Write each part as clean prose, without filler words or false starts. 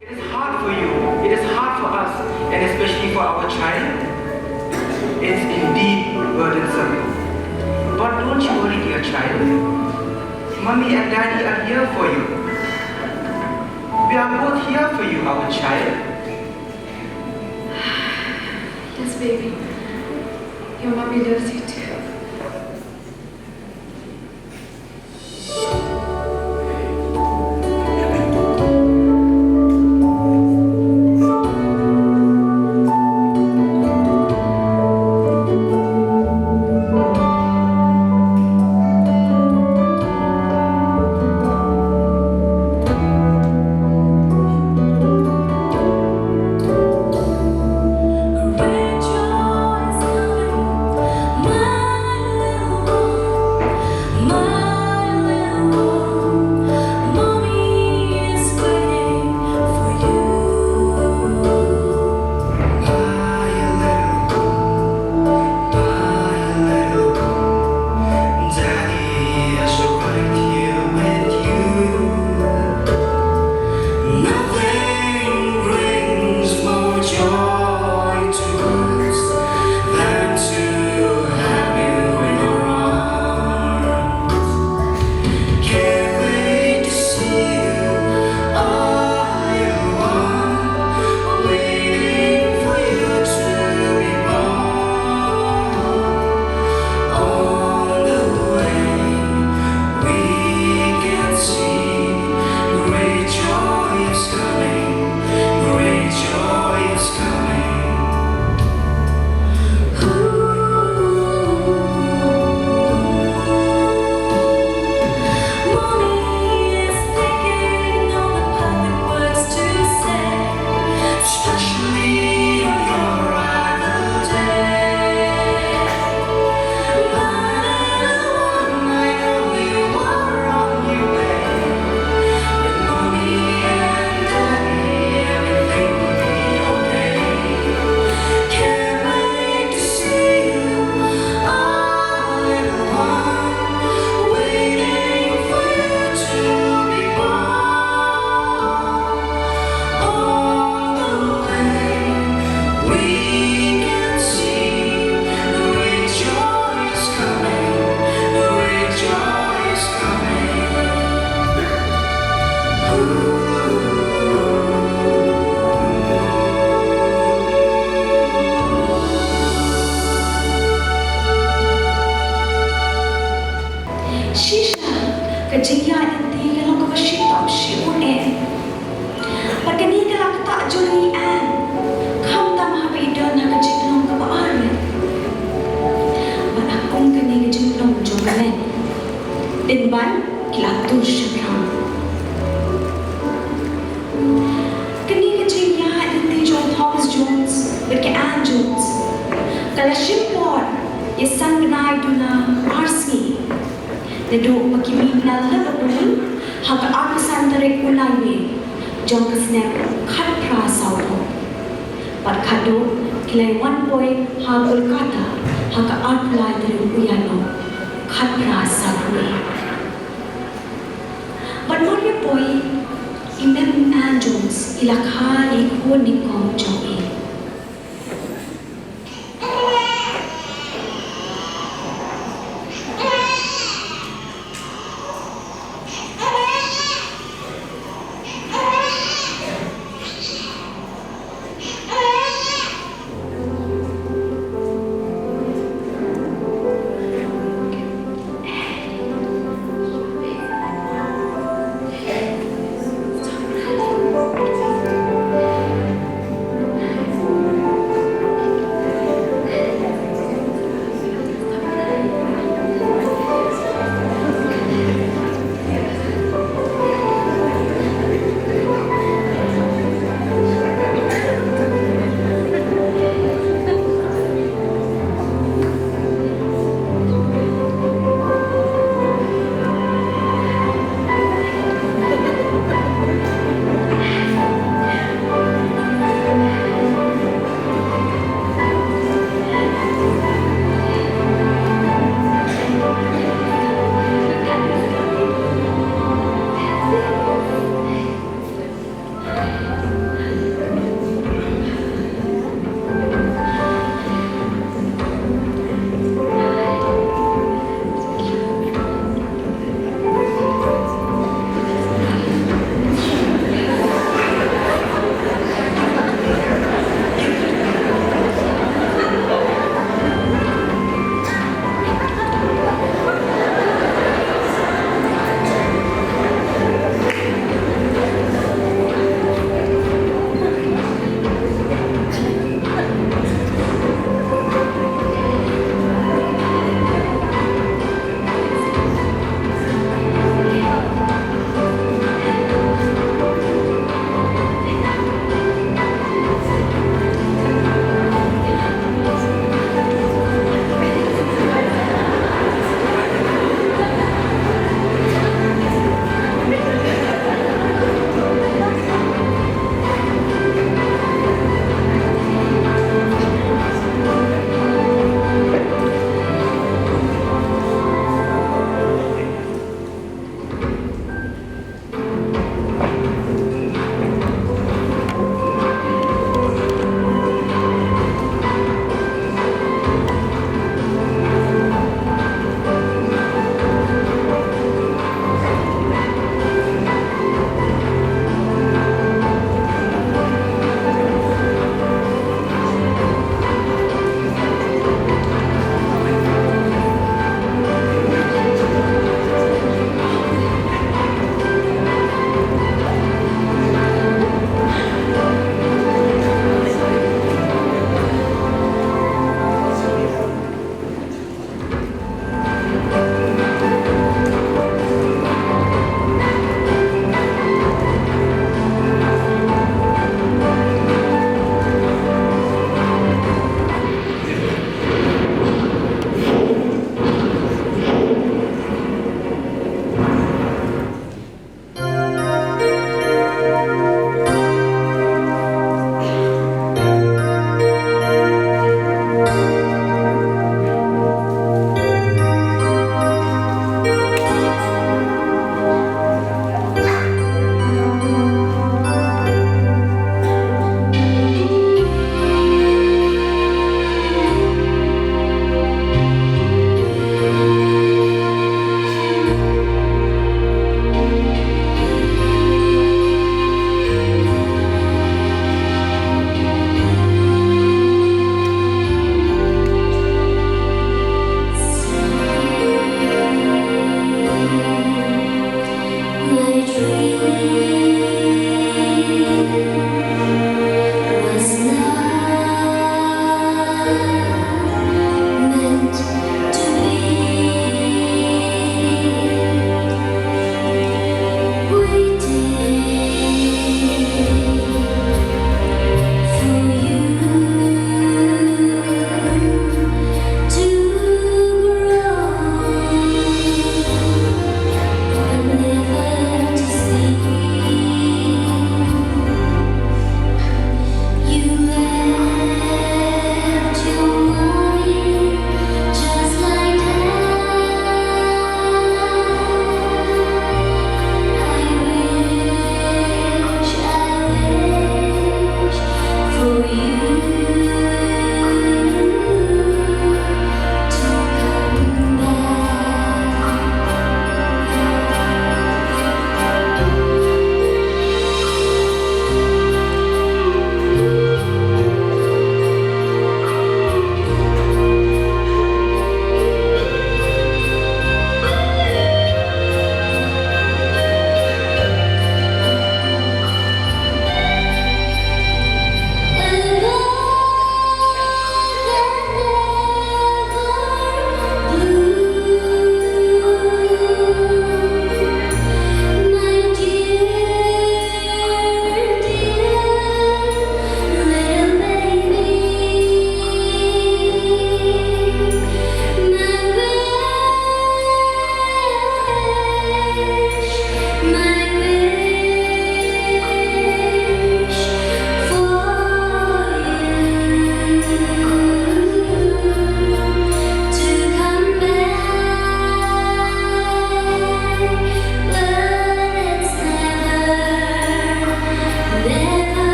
It is hard for you, it is hard for us, and especially for our child. It's indeed burdensome. But don't you worry, dear child. Mommy and Daddy are here for you. We are both here for you, our child. Yes, baby. Your mommy loves you too.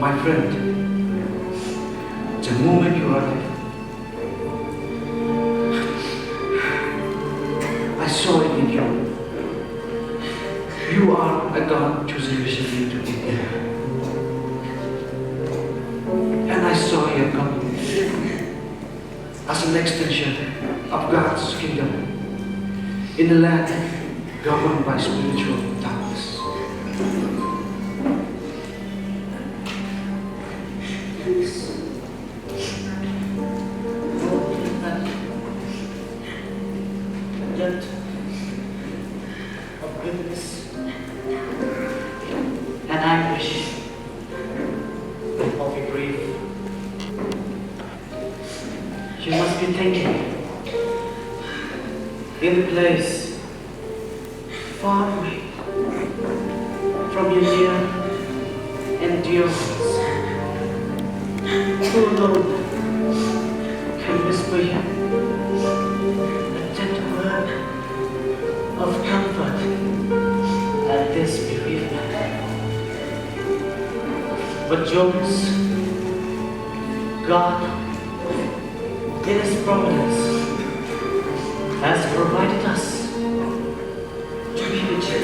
my friend, the moment you arrived, I saw it in you. You are a God-chosen missionary to India. And I saw your coming as an extension of God's kingdom in a land governed by spiritual darkness. Jnit of bitterness and anguish of your grief. You must be thinking in a place far away from your near and dear ones, who alone can whisper you a gentle word of comfort at this bereavement. But Jones, God, in His providence, has provided us to be with you.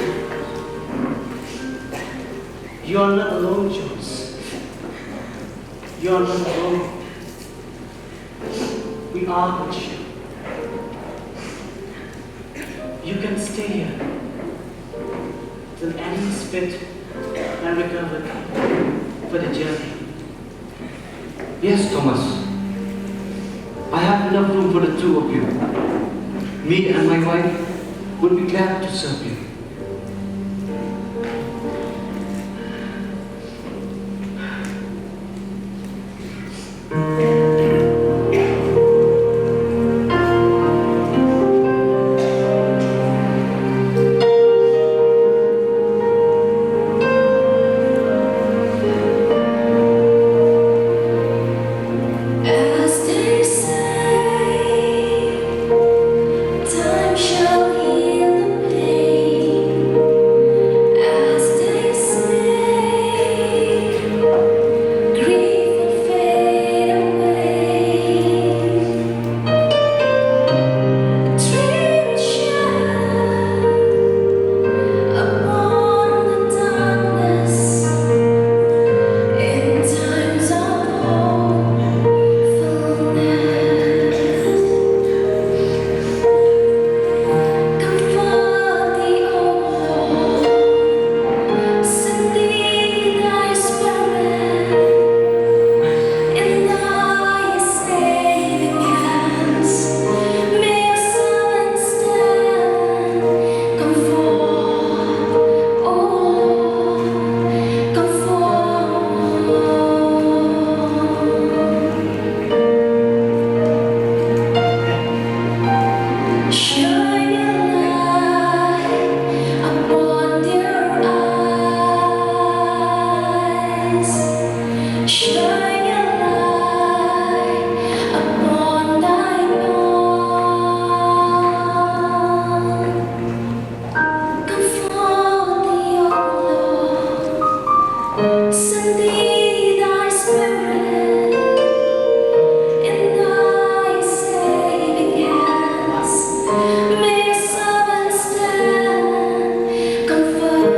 You are not alone, Jones. You are not alone. We are with you. You can stay here till any is fit and recovered for the journey. Yes, Thomas. I have enough room for the two of you. Me and my wife would be glad to serve you. As they say, time shall heal the pain. As they say, grief will fade away. A tree will shine upon the darkness in times of comfort the old Lord, send thee thy Spirit in thy saving hands. May your servant stand. Comfort, O Lord, comfort. Shine your light upon their eyes. Shine your light upon thine own. Comfort thee, O Lord, send thee thy Spirit in thy saving hands. May your servant stand. Comfort,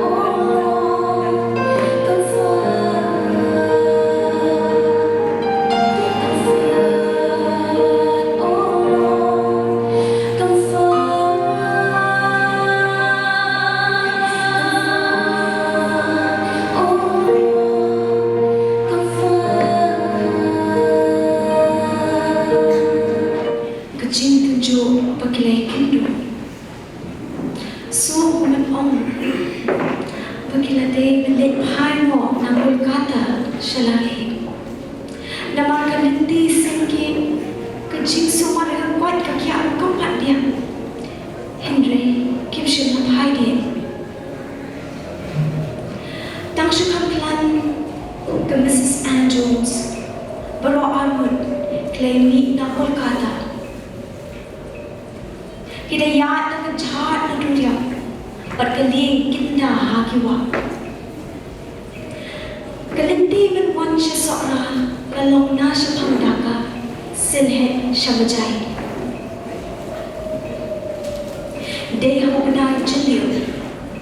O Lord, comfort. Comfort, O Lord, Kecil tujuh pakai kindu, suhu menong, pakai deh belit hai mo nangul kata shalai, nama kalindi sengki kecil semua dengan kuat kaki aku keempat dia, Henry kim shen hai dia, tang shukam klan ke Mrs. Ann Jones, baru Armud klaimi nangul kata. Hidayat na kejahat na dunia, berkeling kita hakiwa. Kalindi man wan siya sohra, kalong na siya pangdaka, sinhet siya majay. Day ako na Jnit,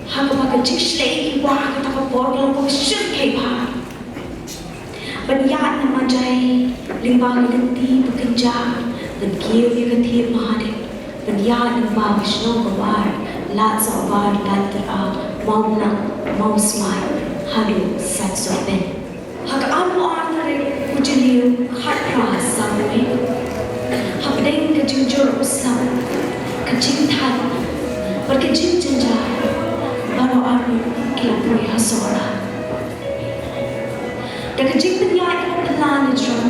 hagapag jikshlay iwa katapapor lang pag syurkay pa. Banyaan na majay, limbang ilanti pagkanja, nagkiyo ikatip mahadik, banyaan ng bawish ng gawar, lahat sa abar datara, maunang, mausmay, halo sa sorben. Hagaan mo rin ujiliw hatra sa buhay. Habdeng kajingjur usam, kajingtan, berkajingjanja, baru aru kilapoy hasora. Dagajing penyai pelan jom,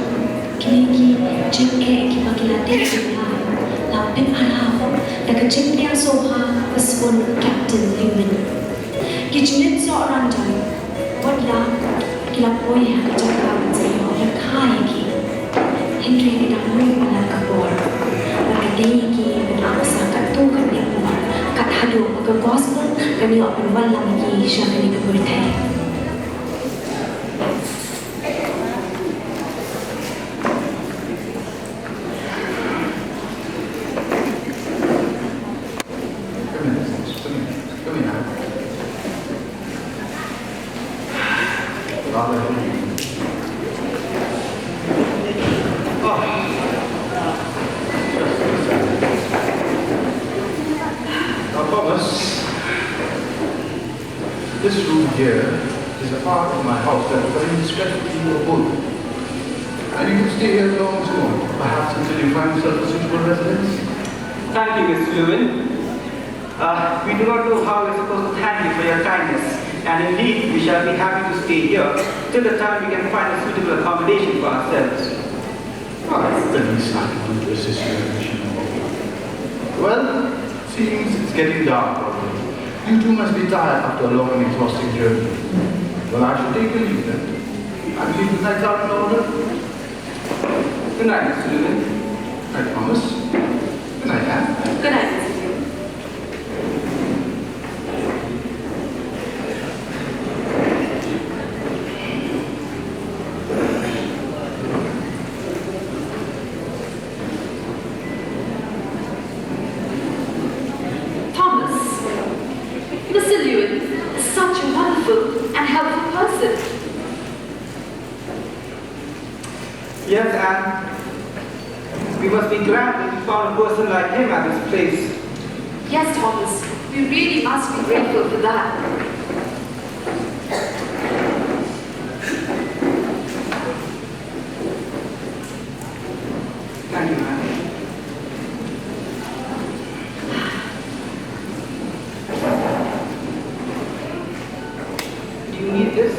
kiniki jingke kibagilate pelan, lapin arham, dagajing yang soha pespon Captain Human. Jnit Sohramjan, wadla kilapoy jaga mensayo berkai ki, Henry tidak mui malah kabor, berkadei ki berangsa katu kami umar, kat hadu ke gospel kami open walam ki syakani kebertai. This room here is a part of my house that is very distressful to you both. And you can stay here long too, perhaps until you find yourself a suitable residence. Thank you, Mr. Lewin. We do not know how we're supposed to thank you for your kindness, and indeed we shall be happy to stay here till the time we can find a suitable accommodation for ourselves. Oh, that's the least I can do to assist you in mission. Well, seems it's getting dark already. You two must be tired after a long and exhausting journey. Well, I should take a leave then. I believe the nights are in order. Good night, Mr. Lewin. Good night, Thomas. Good night, Anne. Good night, Mr. Mr. Lewin is such a wonderful and helpful person. Yes, Anne. We must be glad that we found a person like him at this place. Yes, Thomas, we really must be grateful for that. Thank you, Anne. Do you need this?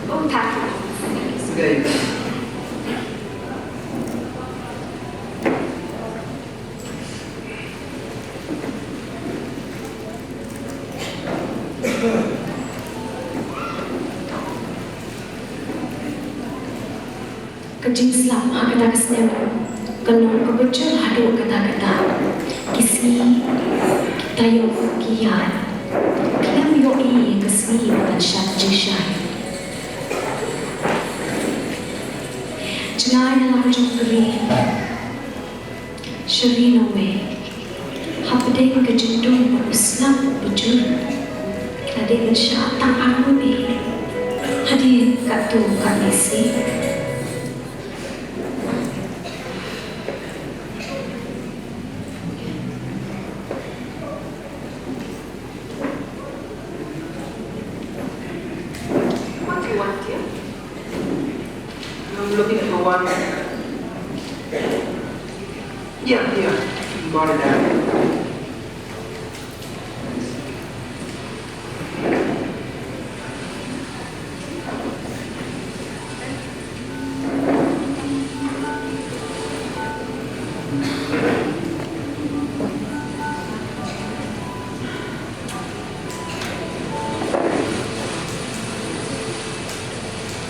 Oh, thank you, Thomas. There you go. Kajing Islam kata kesnya kalau kebetul hadu kata-kata kisi kita yo kian kiam yo kesni bukan syak jishan jenai dalam jungkri syarina we hapdeng kejendung Islam bejur kade insya tang aku be hadir kat tu kat isi. I'm looking for one. Yeah, here. Got it out.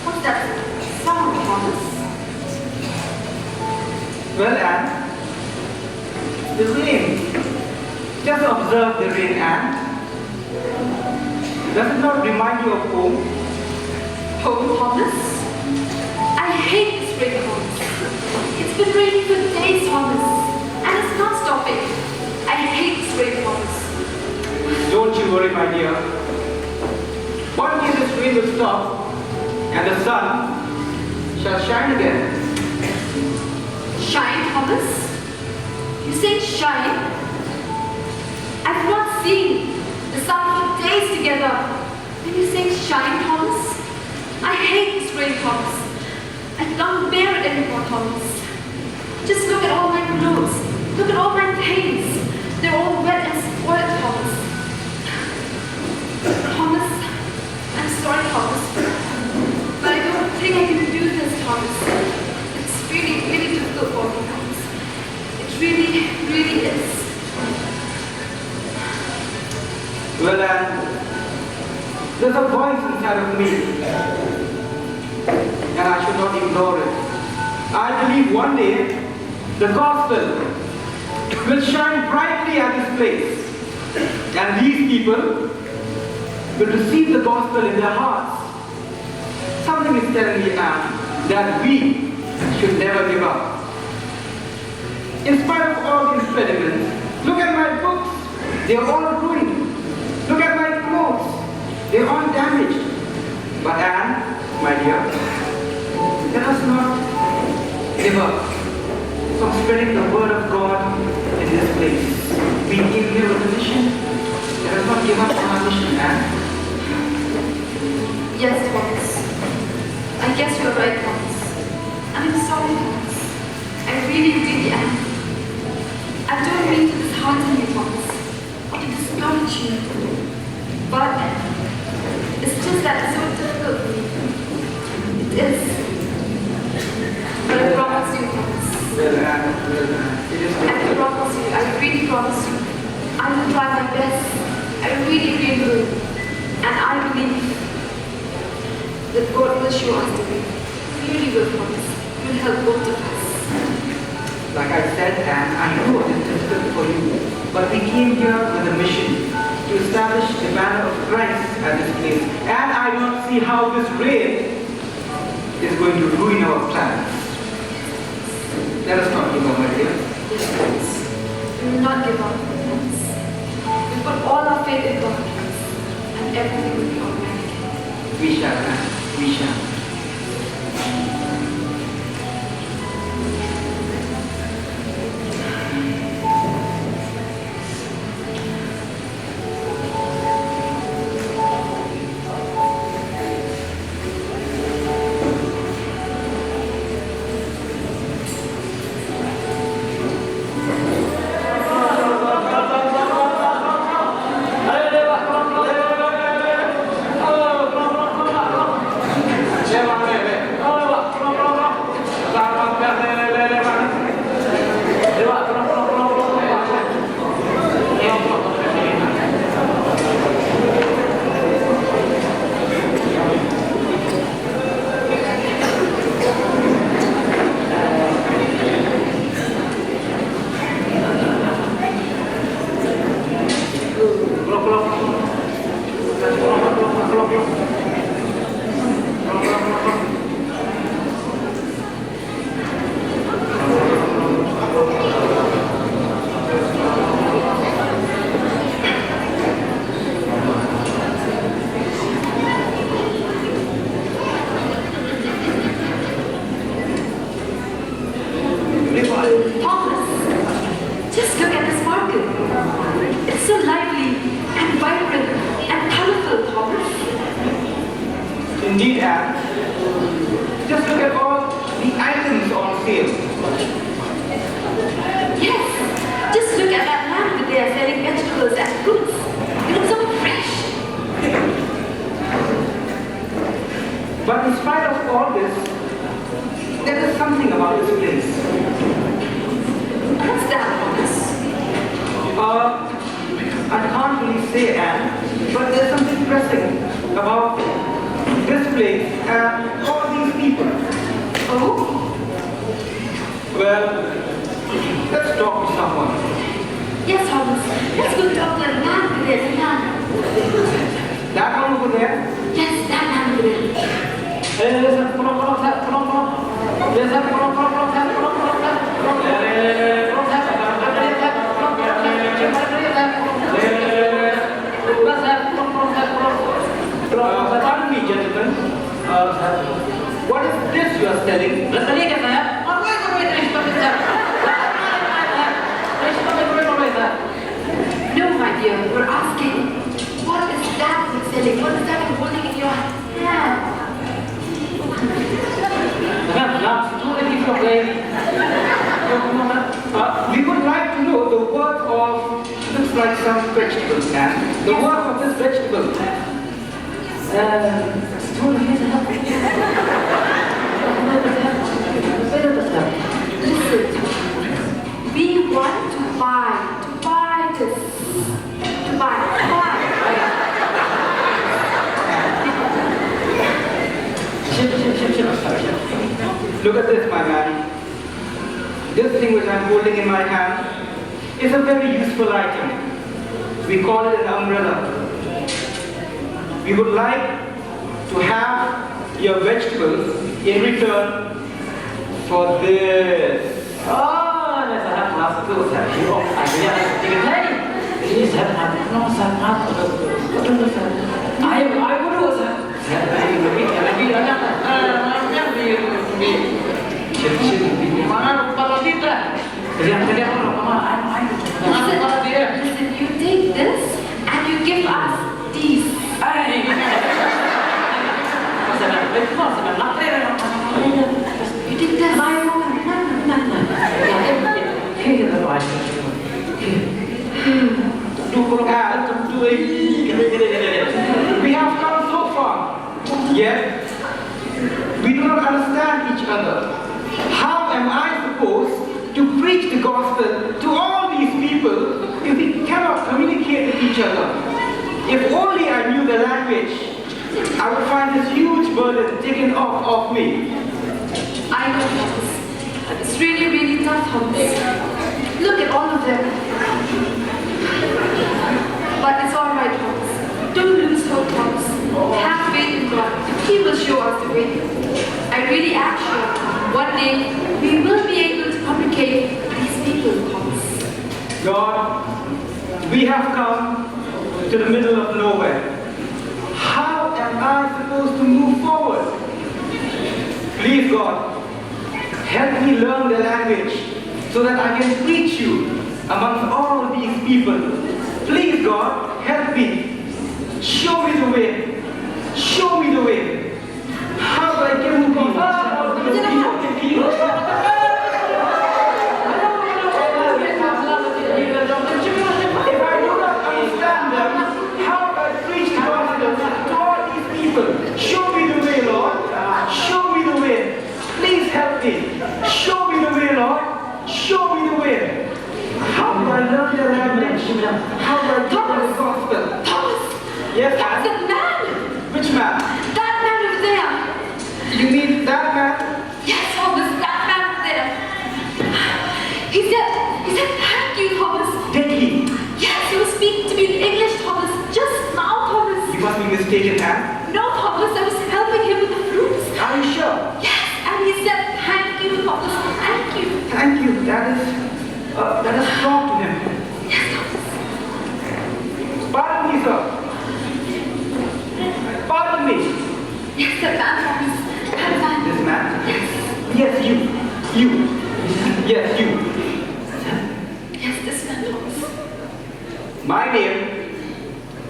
What's that sound, Thomas? Well, Anne, the rain. Just observe the rain, Anne. Does it not remind you of home? Oh, It's been raining for days, Thomas. And it's not stopping. I hate this rain, Thomas. Don't you worry, my dear. One day this rain will stop and the sun shall shine again. Shine, Thomas? You say shine? I've not seen the sun for days together. And you say shine, Thomas? I hate this rain, Thomas. I can't bear it anymore, Thomas. Just look at all my clothes. Look at all my things. They're all wet and spoiled, Thomas. Thomas, I'm sorry, Thomas. But I don't think I can do this, Thomas. It's really, really difficult for me, Thomas. It really, really is. Well, there's a voice inside of me, and I should not ignore it. I believe one day the gospel will shine brightly at this place, and these people will receive the gospel in their hearts. Something is telling me, Anne, that we should never give up. In spite of all the impediments, look at my books, they are all ruined. Look at my clothes, they are all damaged. But Anne, my dear, let us not give up from spreading the word of God in this place. We came here with a mission. Let us not give up on our mission, Anne. Yes, Thomas. I guess you're right, Thomas. I'm sorry, Thomas. I really, really am. I don't mean to dishearten you, Thomas, or to discourage you. But it's just that it's so difficult for me. It is. But I promise you, Thomas. It is I promise you, I really promise you. I will try my best. I really, really will. And I believe that God will show us the way. He really will, Thomas. He will help both of us. Like I said, Anne, I know it is difficult for you, but we came here with a mission to establish the banner of Christ at this place. And I don't see how this rain is going to ruin our plans. Let us not give up, my dear. Yes, Thomas. We will not give up, Thomas. We put all our faith in God, and everything will be all right. We shall, Anne. We shall. Indeed, Anne. Just look at all the items on sale. Yes, just look at that market. They are selling vegetables and fruits. They look so fresh. But in spite of all this, there is something about this place. What's that, Thomas? I can't really say, Anne, but there's something pressing about this place and all these people. Oh? Well, let's talk to someone. Yes, Thomas. Let's go talk to that man there, the man. That one over there? Yes, that man there. Hey, listen, come on. Listen, come on. What is this you are selling? No, my dear, we're asking, what is that you're selling? What is that you're holding in your hand? We would like to know the worth of, looks like some vegetables, ma'am. The worth of this vegetable. Listen, we want to buy this. To buy. Look at this, my man. This thing which I'm holding in my hand is a very useful item. We call it an umbrella. We would like to have your vegetables in return for this. Listen, you take this and you give us these. You take this. We have come so far, yet we do not understand each other. How am I supposed to preach the gospel to all these people if we cannot communicate with each other? If only I knew the language, I would find this huge burden taken off of me. I know, Thomas. It's really, really tough, Thomas. Look at all of them. But it's all right, Thomas. Don't lose hope, Thomas. Have faith in God. He will show us the way. I really am sure one day we will be able to communicate with these people, Thomas. God, we have come to the middle of nowhere. How am I supposed to move forward? Please, God, help me learn the language so that I can preach you amongst all these people. Please, God, help me. Show me the way. Show me the way. How do I get to God? If I do not understand them, how do I preach the gospel to all these people? Show me the way, Lord. Show me the way. Please help me. Show me the way, Lord. Show me the way. How do I learn the language? How do I get the gospel? Thomas! Yes, That's ma'am. the man! Which man? That man over there! You mean that man? Yes, Thomas, that man over there! He said, thank you, Thomas. Did he? Yes, he was speaking to me in English, Thomas. Just now, Thomas. You must be mistaken, ma'am. No, Thomas, I was helping him with the fruits. Are you sure? Yes, and he said, thank you, Thomas. Thank you. Thank you. Let us talk to him. Yes, Thomas. Pardon me, sir. Pardon me. Yes, that man, Thomas. That man. This man? Yes, you. You. Yes, you. Yes, this man, Thomas. My name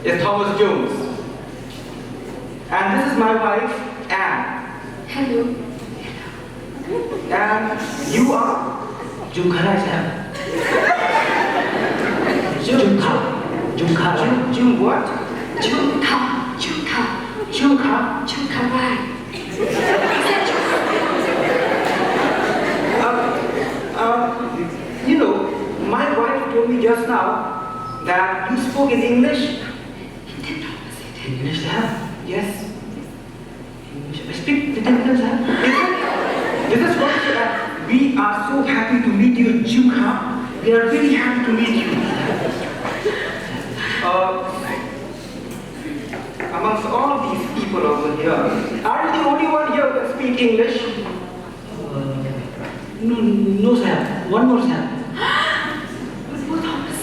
is Thomas Jones. And this is my wife, Anne. Hello. And you are? Jungkara, sir. Jungkara. Jung what? Junka. Right. He said Junka. You know, my wife told me just now that you spoke in English. He did, Thomas. He did. English, sir. Yes. English. I speak English, sir. This is what we are so happy to meet you, Junka. We are really happy to meet you. Amongst all these people over here, are you the only one here who can speak English? No, sir. One more, sir. Good boy, Thomas.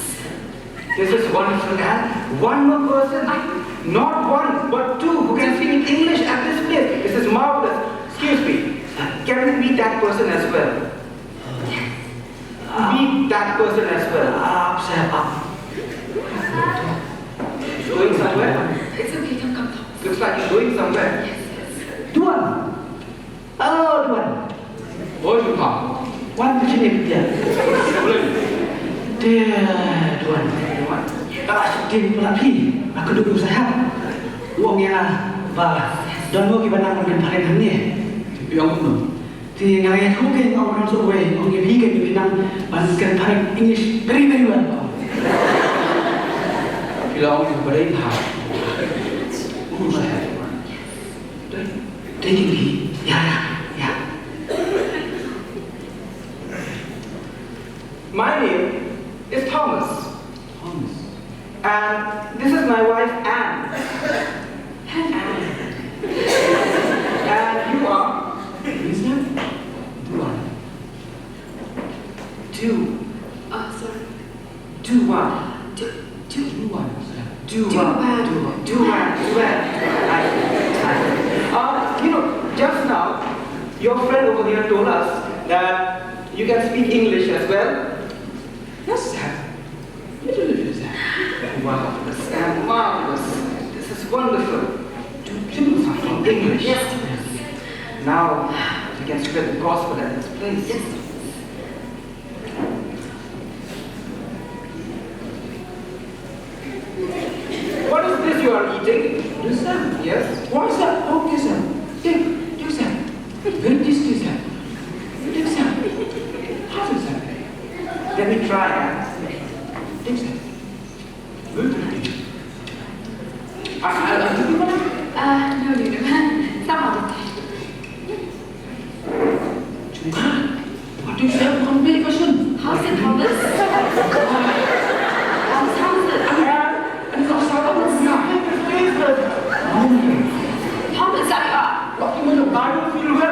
This is wonderful, and one more person. Not one, but two who can speak English at this place. This is marvelous. Excuse me. Can we meet that person as well? Meet that person as well. He's going somewhere? It's okay, come. Looks like he's going somewhere. Yes. Tuan. Oh, Tuan. Bonjour, Papa. Wan sini dia. Dia, Tuan. Jadi pula pi. Aku duduk sehat. Uang yang dan mau gimana mungkin paling ni? Yang mana? Thì ngày thu cái ông đang số về ông nghe cái Việt Nam bạn cần phải English very well. Thì là ôngอยู่ประเทศไทย Ủa sao? Đấy tiếng gì? Dạ. My name is Thomas. And this is my wife Anne. And you are? Is that? Sorry. Just now, your friend over here told us that you can speak English as well. Yes, sir. Little is that. Wow, this is marvelous. This is wonderful. Do you speak English? Yes. Now, we can spread the gospel at this place. Yes. What is this you are eating? This sir. Yes? What is that? Okay, sir. Take, sir. Very tasty, sir. Take, sir. How is that? Let me try that. Take, sir. Very tasty. No. Some other time. What do you say? Complication. How's it, Thomas? How's it? Thomas, What do you mean? I don't feel well.